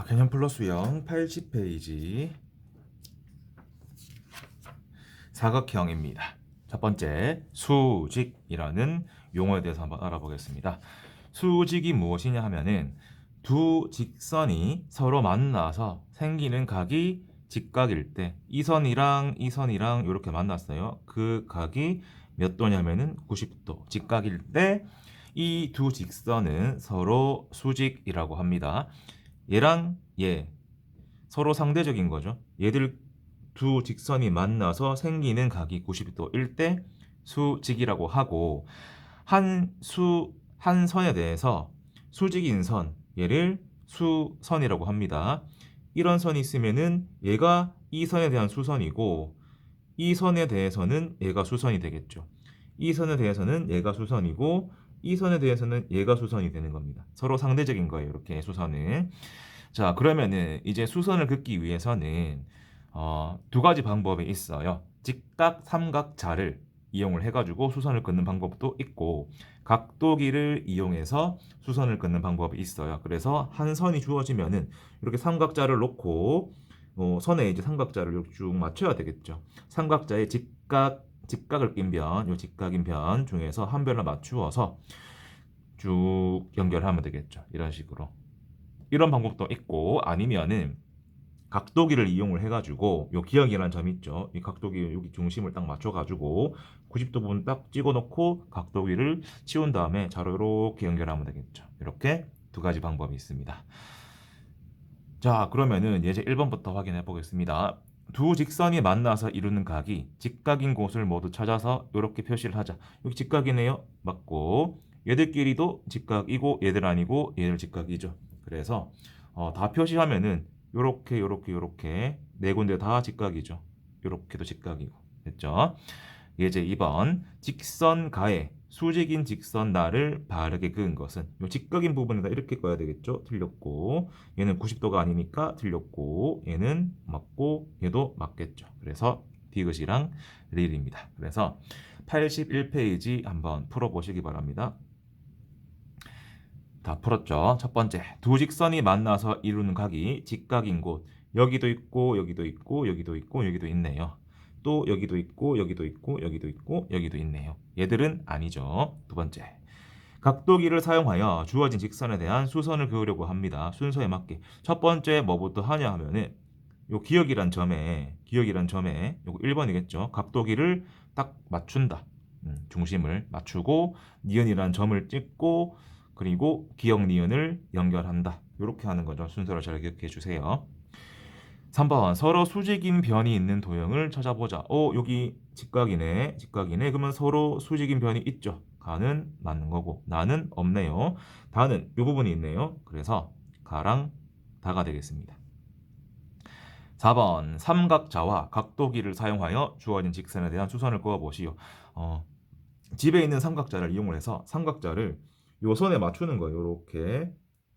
개념 플러스 형 80페이지 사각형입니다. 첫 번째, 수직이라는 용어에 대해서 한번 알아보겠습니다. 수직이 무엇이냐 하면은 두 직선이 서로 만나서 생기는 각이 직각일 때 이 선이랑 이 선이랑 이렇게 만났어요. 그 각이 몇 도냐면은 90도 직각일 때 이 두 직선은 서로 수직이라고 합니다. 얘랑 얘 서로 상대적인 거죠. 얘들 두 직선이 만나서 생기는 각이 90도일 때 수직이라고 하고 한 선에 대해서 수직인 선 얘를 수선이라고 합니다. 이런 선이 있으면은 얘가 이 선에 대한 수선이고 이 선에 대해서는 얘가 수선이 되겠죠. 이 선에 대해서는 얘가 수선이고 이 선에 대해서는 얘가 수선이 되는 겁니다. 서로 상대적인 거예요. 이렇게 수선은. 자, 그러면은 이제 수선을 긋기 위해서는 두 가지 방법이 있어요. 직각 삼각자를 이용을 해가지고 수선을 긋는 방법도 있고 각도기를 이용해서 수선을 긋는 방법이 있어요. 그래서 한 선이 주어지면은 이렇게 삼각자를 놓고 선에 이제 삼각자를 이렇게 쭉 맞춰야 되겠죠. 삼각자의 직각을 낀 변, 요 직각인 변 중에서 한 변을 맞추어서 쭉 연결하면 되겠죠. 이런 식으로. 이런 방법도 있고 아니면은 각도기를 이용을 해가지고 요 기역이라는 점이 있죠. 이 각도기 여기 중심을 딱 맞춰가지고 90도 부분 딱 찍어놓고 각도기를 치운 다음에 자로 이렇게 연결하면 되겠죠. 이렇게 두 가지 방법이 있습니다. 자, 그러면은 예제 1번부터 확인해 보겠습니다. 두 직선이 만나서 이루는 각이 직각인 곳을 모두 찾아서 이렇게 표시를 하자. 여기 직각이네요. 맞고 얘들끼리도 직각이고 얘들 아니고 얘들 직각이죠. 그래서 다 표시하면은 요렇게 네 군데 다 직각이죠. 요렇게도 직각이고 됐죠? 예제 2번 직선가에 수직인 직선 나를 바르게 그은 것은 요 직각인 부분에다 이렇게 꺼야 되겠죠? 틀렸고 얘는 90도가 아니니까 틀렸고 얘는 맞고 얘도 맞겠죠. 그래서 디귿이랑 릴입니다. 그래서 81페이지 한번 풀어보시기 바랍니다. 다 풀었죠? 첫 번째, 두 직선이 만나서 이루는 각이 직각인 곳 여기도 있고 여기도 있고 여기도 있고 여기도 있네요. 또 여기도 있고 여기도 있고 여기도 있고 여기도 있네요. 얘들은 아니죠. 두 번째, 각도기를 사용하여 주어진 직선에 대한 수선을 그으려고 합니다. 순서에 맞게. 첫 번째 뭐부터 하냐 하면은 요 기억이란 점에 요거 1번이겠죠. 각도기를 딱 맞춘다. 중심을 맞추고 니은이란 점을 찍고 그리고 기억 니은을 연결한다. 이렇게 하는 거죠. 순서를 잘 기억해 주세요. 3번 서로 수직인 변이 있는 도형을 찾아보자. 여기 직각이네. 직각이네. 그러면 서로 수직인 변이 있죠. 가는 맞는 거고 나는 없네요. 다는 이 부분이 있네요. 그래서 가랑 다가 되겠습니다. 4번 삼각자와 각도기를 사용하여 주어진 직선에 대한 수선을 그어보시오. 집에 있는 삼각자를 이용을 해서 삼각자를 요 선에 맞추는 거예요.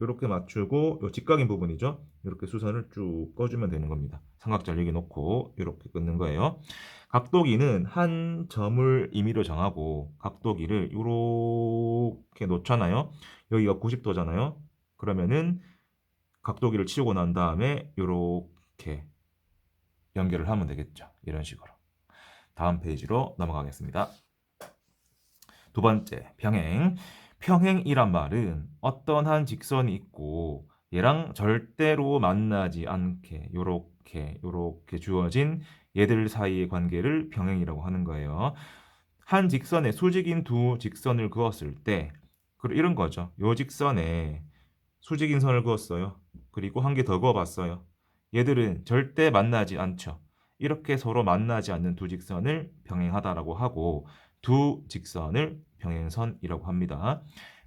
요렇게 맞추고 요 직각인 부분이죠. 이렇게 수선을 쭉 꺼주면 되는 겁니다. 삼각자를 여기 놓고 이렇게 끊는 거예요. 각도기는 한 점을 임의로 정하고 각도기를 이렇게 놓잖아요. 여기가 90도잖아요. 그러면은 각도기를 치우고 난 다음에 이렇게 연결을 하면 되겠죠. 이런 식으로. 다음 페이지로 넘어가겠습니다. 두 번째, 평행. 평행이란 말은 어떤 한 직선이 있고 얘랑 절대로 만나지 않게 요렇게 주어진 얘들 사이의 관계를 평행이라고 하는 거예요. 한 직선에 수직인 두 직선을 그었을 때 이런 거죠. 요 직선에 수직인 선을 그었어요. 그리고 한 개 더 그어봤어요. 얘들은 절대 만나지 않죠. 이렇게 서로 만나지 않는 두 직선을 평행하다라고 하고 두 직선을 평행선이라고 합니다.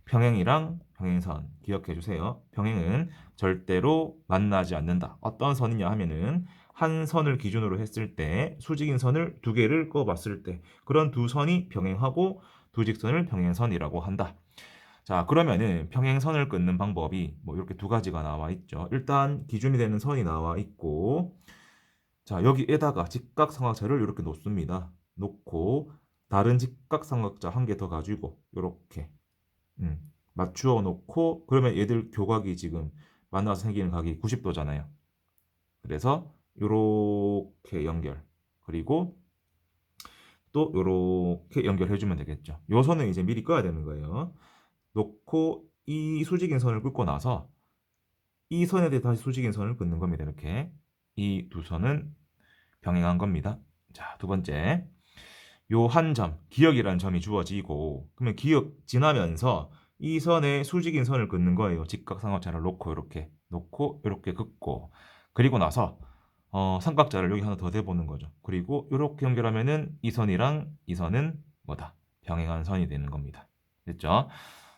평행이랑 평행선 기억해 주세요. 평행은 절대로 만나지 않는다. 어떤 선이냐 하면은 한 선을 기준으로 했을 때 수직인 선을 두 개를 그어봤을 때 그런 두 선이 평행하고 두 직선을 평행선이라고 한다. 자, 그러면은 평행선을 끊는 방법이 뭐 이렇게 두 가지가 나와 있죠. 일단 기준이 되는 선이 나와 있고, 자, 여기에다가 직각삼각자를 이렇게 놓습니다. 놓고 다른 직각삼각자 한 개 더 가지고 이렇게 맞추어 놓고 그러면 얘들 교각이 지금 만나서 생기는 각이 90도잖아요. 그래서 요렇게 연결. 그리고 또 요렇게 연결해 주면 되겠죠. 요 선을 이제 미리 꺼야 되는 거예요. 놓고 이 수직인 선을 긋고 나서 이 선에 대해 다시 수직인 선을 긋는 겁니다. 이렇게 이 두 선은 병행한 겁니다. 자, 두 번째. 요 한 점, 기역이라는 점이 주어지고 그러면 기역 지나면서 이 선에 수직인 선을 긋는 거예요. 직각삼각자를 놓고 이렇게 놓고 이렇게 긋고 그리고 나서 삼각자를 여기 하나 더 대보는 거죠. 그리고 이렇게 연결하면은 이 선이랑 이 선은 뭐다? 병행한 선이 되는 겁니다. 됐죠?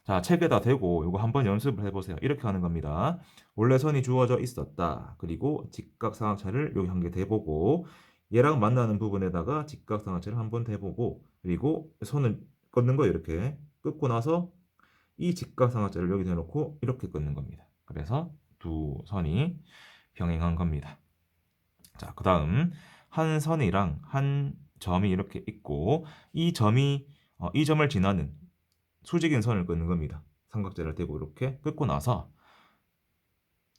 자, 책에다 대고 이거 한번 연습을 해보세요. 이렇게 하는 겁니다. 원래 선이 주어져 있었다. 그리고 직각삼각자를 여기 한 개 대보고 얘랑 만나는 부분에다가 직각삼각자를 한번 대보고 그리고 손을 꺾는 거예요. 이렇게 꺾고 나서 이 직각삼각자를 여기 대놓고 이렇게 꺾는 겁니다. 그래서 두 선이 병행한 겁니다. 자, 그 다음 한 선이랑 한 점이 이렇게 있고 이 점이 이 점을 지나는 수직인 선을 긋는 겁니다. 삼각자를 대고 이렇게 긋고 나서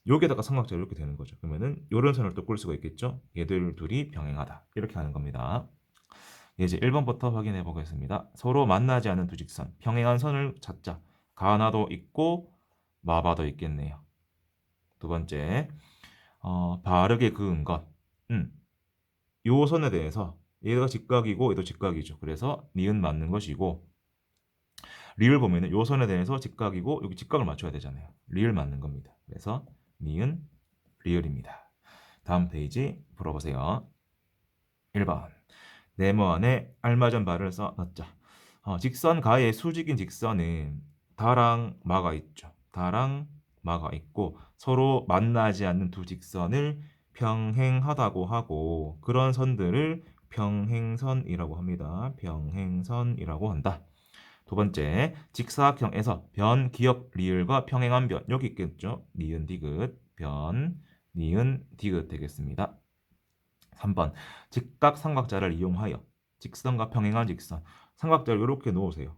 여기에다가 삼각자를 이렇게 되는 거죠. 그러면은 이런 선을 또 꿀 수가 있겠죠. 얘들 둘이 병행하다 이렇게 하는 겁니다. 이제 1번부터 확인해 보겠습니다. 서로 만나지 않는 두 직선 병행한 선을 찾자. 가나도 있고 마바도 있겠네요. 두 번째 바르게 그은 것. 요 선에 대해서 얘가 직각이고 얘도 직각이죠. 그래서 니은 맞는 것이고 리을 보면은 요 선에 대해서 직각이고 여기 직각을 맞춰야 되잖아요. 리을 맞는 겁니다. 그래서 니은 리을입니다. 다음 페이지 풀어보세요. 1번 네모 안에 알맞은 바를 써 넣자. 직선 가의 수직인 직선은 다랑 마가 있죠. 다랑 마가 있고 서로 만나지 않는 두 직선을 평행하다고 하고 그런 선들을 평행선이라고 합니다. 평행선이라고 한다. 두 번째, 직사각형에서 변, 기역, 리을과 평행한 변 여기 있겠죠. 니은, 디귿, 변, 니은, 디귿 되겠습니다. 3번, 직각 삼각자를 이용하여 직선과 평행한 직선 삼각자를 이렇게 놓으세요.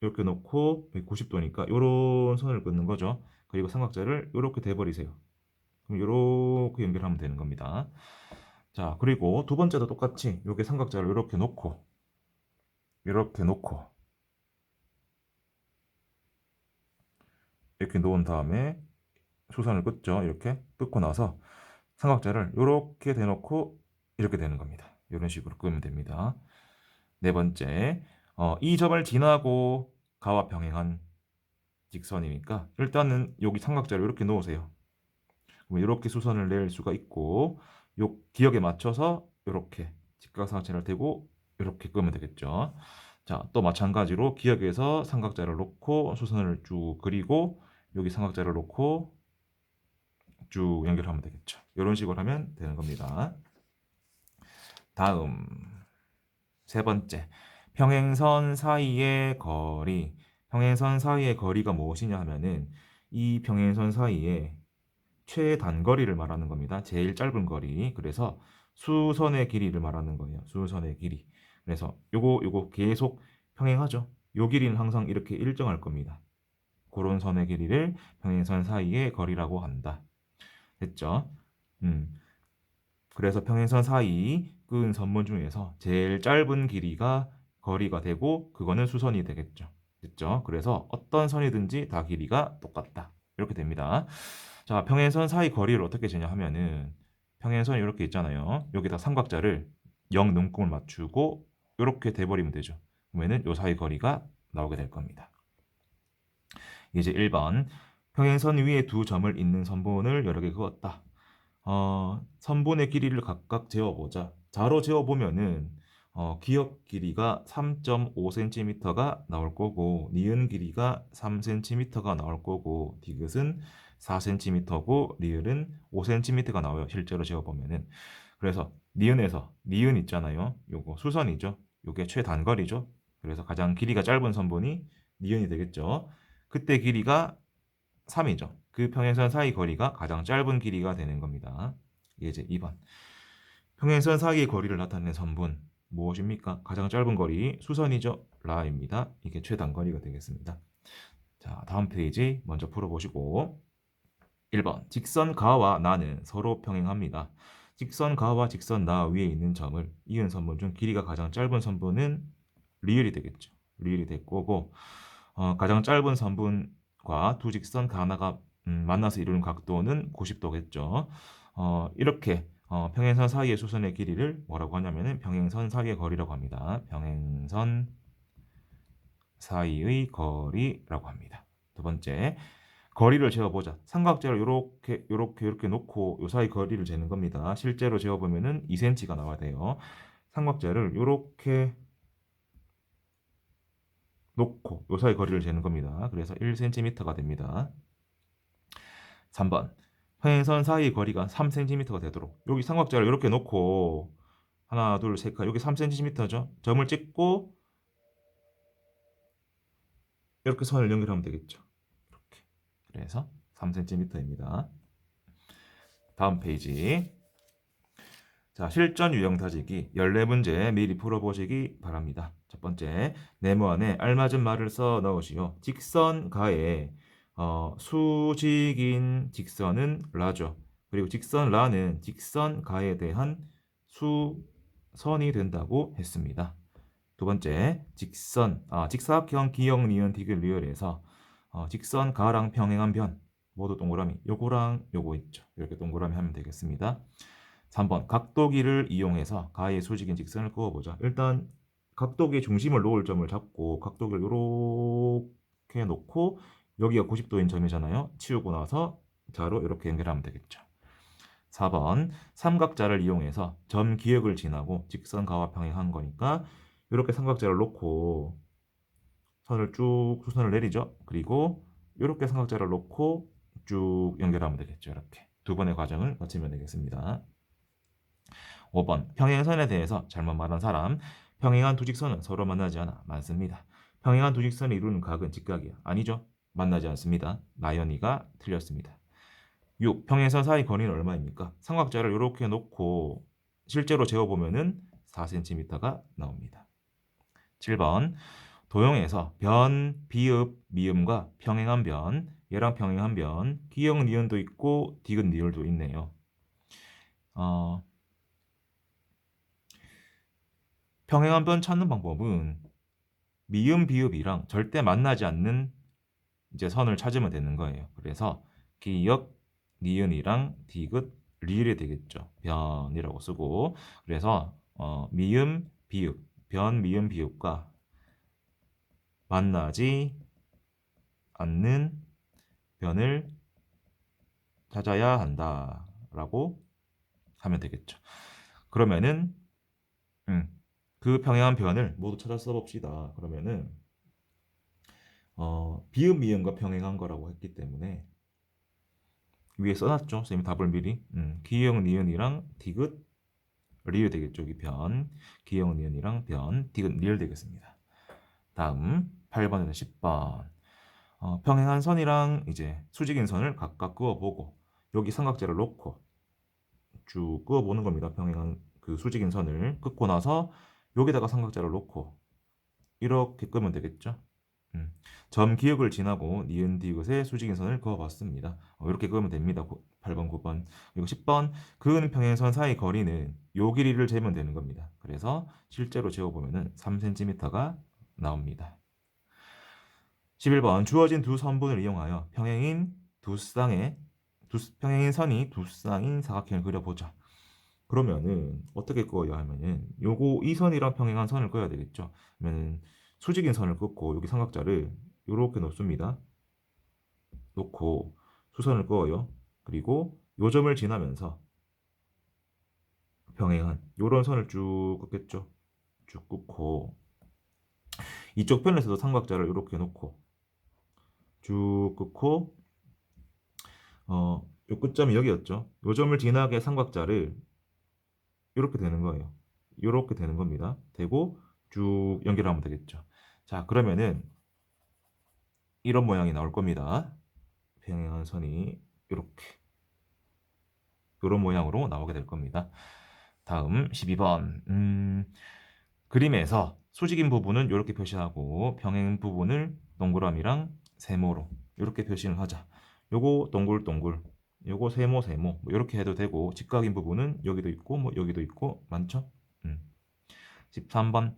이렇게 놓고 90도니까 이런 선을 긋는 거죠. 그리고 삼각자를 이렇게 대버리세요. 그럼 이렇게 연결하면 되는 겁니다. 자, 그리고 두 번째도 똑같이 이렇게 삼각자를 이렇게 놓고 이렇게 놓은 다음에 수선을 긋죠. 이렇게 긋고 나서 삼각자를 이렇게 대놓고 이렇게 되는 겁니다. 이런 식으로 끄면 됩니다. 네 번째, 이 점을 지나고 가와 병행한 직선이니까 일단은 여기 삼각자를 이렇게 놓으세요. 그럼 이렇게 수선을 낼 수가 있고 요 기역에 맞춰서 이렇게 직각삼각자를 대고 이렇게 끄면 되겠죠. 자, 또 마찬가지로 기역에서 삼각자를 놓고 수선을 쭉 그리고 여기 삼각자를 놓고 쭉 연결하면 되겠죠. 이런 식으로 하면 되는 겁니다. 다음 세 번째, 평행선 사이의 거리. 평행선 사이의 거리가 무엇이냐 하면은 이 평행선 사이에 최단거리를 말하는 겁니다. 제일 짧은 거리. 그래서 수선의 길이를 말하는 거예요. 수선의 길이. 그래서 요거 계속 평행하죠. 요 길이는 항상 이렇게 일정할 겁니다. 그런 선의 길이를 평행선 사이의 거리라고 한다. 됐죠? 음. 그래서 평행선 사이 끈 선문 중에서 제일 짧은 길이가 거리가 되고 그거는 수선이 되겠죠. 됐죠? 그래서 어떤 선이든지 다 길이가 똑같다. 이렇게 됩니다. 자, 평행선 사이 거리를 어떻게 재냐 하면은 평행선 이렇게 있잖아요. 여기다 삼각자를 0 눈금을 맞추고 이렇게 돼버리면 되죠. 그러면은 요 사이 거리가 나오게 될 겁니다. 이제 1번 평행선 위에 두 점을 잇는 선분을 여러 개 그었다. 선분의 길이를 각각 재어보자. 자로 재어보면은 기역 길이가 3.5cm가 나올 거고 니은 길이가 3cm가 나올 거고 디귿은 4cm고 리을은 5cm가 나와요. 실제로 재어보면은. 그래서 니은에서 니은 있잖아요. 요거 수선이죠. 요게 최단거리죠. 그래서 가장 길이가 짧은 선분이 니은이 되겠죠. 그때 길이가 3이죠. 그 평행선 사이 거리가 가장 짧은 길이가 되는 겁니다. 이제 2번. 평행선 사이의 거리를 나타내는 선분 무엇입니까? 가장 짧은 거리 수선이죠. 라입니다. 이게 최단거리가 되겠습니다. 자, 다음 페이지 먼저 풀어보시고 1번 직선 가와 나는 서로 평행합니다. 직선 가와 직선 나 위에 있는 점을 이은 선분 중 길이가 가장 짧은 선분은 리을이 되겠죠. 리을이 될 거고 가장 짧은 선분과 두 직선 가나가 만나서 이루는 각도는 90도겠죠. 이렇게 평행선 사이의 수선의 길이를 뭐라고 하냐면은 평행선 사이의 거리라고 합니다. 평행선 사이의 거리라고 합니다. 두 번째, 거리를 재어보자. 삼각대를 이렇게 놓고 요 사이 거리를 재는 겁니다. 실제로 재어보면은 2cm가 나와야 돼요. 삼각대를 이렇게 놓고 요 사이 거리를 재는 겁니다. 그래서 1cm가 됩니다. 3번. 평행선 사이 거리가 3cm가 되도록 여기 삼각대를 이렇게 놓고 하나, 둘, 셋, 여기 3cm죠. 점을 찍고 이렇게 선을 연결하면 되겠죠. 이렇게. 그래서 3cm입니다. 다음 페이지. 자, 실전 유형 다지기 14문제 미리 풀어보시기 바랍니다. 첫 번째, 네모 안에 알맞은 말을 써 넣으시오. 직선 가에 수직인 직선은 라죠. 그리고 직선 라는 직선 가에 대한 수선이 된다고 했습니다. 두 번째, 직사각형 기역 니은 디귿 리을에서 직선 가랑 평행한 변 모두 동그라미 요거랑 요거 있죠. 이렇게 동그라미 하면 되겠습니다. 3번 각도기를 이용해서 가의 수직인 직선을 그어보자. 일단 각도기의 중심을 놓을 점을 잡고 각도기를 이렇게 놓고 여기가 90도인 점이잖아요. 치우고 나서 자로 이렇게 연결하면 되겠죠. 4번 삼각자를 이용해서 점 기역을 지나고 직선 가와 평행한 거니까 이렇게 삼각자를 놓고 선을 쭉 수선을 내리죠. 그리고 이렇게 삼각자를 놓고 쭉 연결하면 되겠죠. 이렇게 두 번의 과정을 거치면 되겠습니다. 5번 평행선에 대해서 잘못 말한 사람. 평행한 두 직선은 서로 만나지 않아. 맞습니다. 평행한 두 직선이 이루는 각은 직각이야. 아니죠. 만나지 않습니다. 나연이가 틀렸습니다. 6. 평행선 사이 거리는 얼마입니까? 삼각자를 이렇게 놓고 실제로 재어보면은 4cm가 나옵니다. 7번 도형에서 변, 비읍, 미음과 평행한 변, 얘랑 평행한 변, 기역 니은도 있고 디귿 리을도 있네요. 평행한 변 찾는 방법은 미음, 비읍이랑 절대 만나지 않는 이제 선을 찾으면 되는 거예요. 그래서 기역, 니은이랑 디귿, 리을이 되겠죠. 변이라고 쓰고 그래서 미음, 비읍, 변, 미음, 비읍과 만나지 않는 변을 찾아야 한다라고 하면 되겠죠. 그러면은 그 평행한 변을 모두 찾아 써봅시다. 그러면은 비읍 미음과 평행한 거라고 했기 때문에 위에 써놨죠. 선생님이 답을 미리. 기역 니은이랑 디귿 리을 되겠죠. 여기 변 기역 니은이랑 변 디귿 리을 되겠습니다. 다음 8번에서 10번 평행한 선이랑 이제 수직인 선을 각각 그어보고 여기 삼각대를 놓고 쭉 그어보는 겁니다. 평행한 그 수직인 선을 긋고 나서 여기다가 삼각자를 놓고 이렇게 끄면 되겠죠. 점 기역을 지나고 니은 디귿의 수직인 선을 그어봤습니다. 이렇게 그으면 됩니다. 8번, 9번. 그리고 10번 그은 평행선 사이 거리는 요 길이를 재면 되는 겁니다. 그래서 실제로 재어보면 3cm가 나옵니다. 11번 주어진 두 선분을 이용하여 평행인 선이 두 쌍인 사각형을 그려보자. 그러면은 어떻게 그어야 하면은 요거 이 선이랑 평행한 선을 그어야 되겠죠. 그러면은 수직인 선을 긋고 여기 삼각자를 이렇게 놓습니다. 놓고 수선을 그어요. 그리고 요 점을 지나면서 평행한 요런 선을 쭉 긋겠죠. 쭉 긋고 이쪽 편에서도 삼각자를 이렇게 놓고 쭉 긋고 요 끝점이 여기였죠. 요 점을 지나게 삼각자를 이렇게 되는 거예요. 이렇게 되는 겁니다. 되고 쭉 연결하면 되겠죠. 자, 그러면은 이런 모양이 나올 겁니다. 평행한 선이 이렇게 이런 모양으로 나오게 될 겁니다. 다음 12번 그림에서 수직인 부분은 이렇게 표시하고 평행 부분을 동그라미랑 세모로 이렇게 표시를 하자. 요거 동글동글 요거 세모 뭐 이렇게 해도 되고 직각인 부분은 여기도 있고 뭐 여기도 있고 많죠? 13번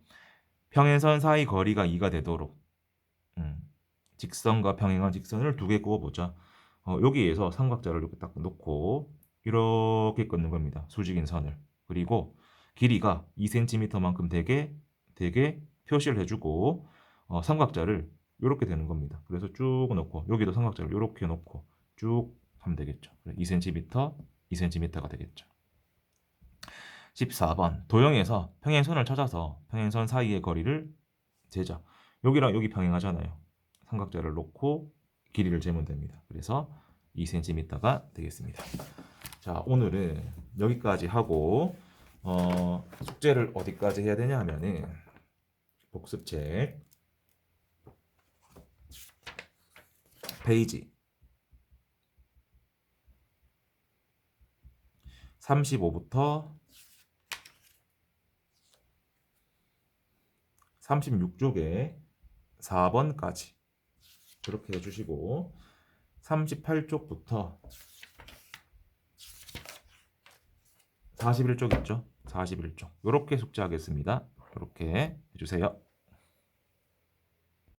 평행선 사이 거리가 2가 되도록 직선과 평행한 직선을 두 개 그어보자. 여기에서 삼각자를 이렇게 딱 놓고 이렇게 끊는 겁니다. 수직인 선을. 그리고 길이가 2cm만큼 되게 표시를 해주고 삼각자를 이렇게 되는 겁니다. 그래서 쭉 놓고 여기도 삼각자를 이렇게 놓고 쭉 하면 되겠죠. 2cm, 2cm가 되겠죠. 14번 도형에서 평행선을 찾아서 평행선 사이의 거리를 재자. 여기랑 여기 평행하잖아요. 삼각자를 놓고 길이를 재면 됩니다. 그래서 2cm가 되겠습니다. 자, 오늘은 여기까지 하고 숙제를 어디까지 해야 되냐 하면은 복습책 페이지 35부터 36쪽에 4번까지 그렇게 해주시고 38쪽부터 41쪽 있죠? 41쪽 이렇게 숙제하겠습니다. 이렇게 해주세요.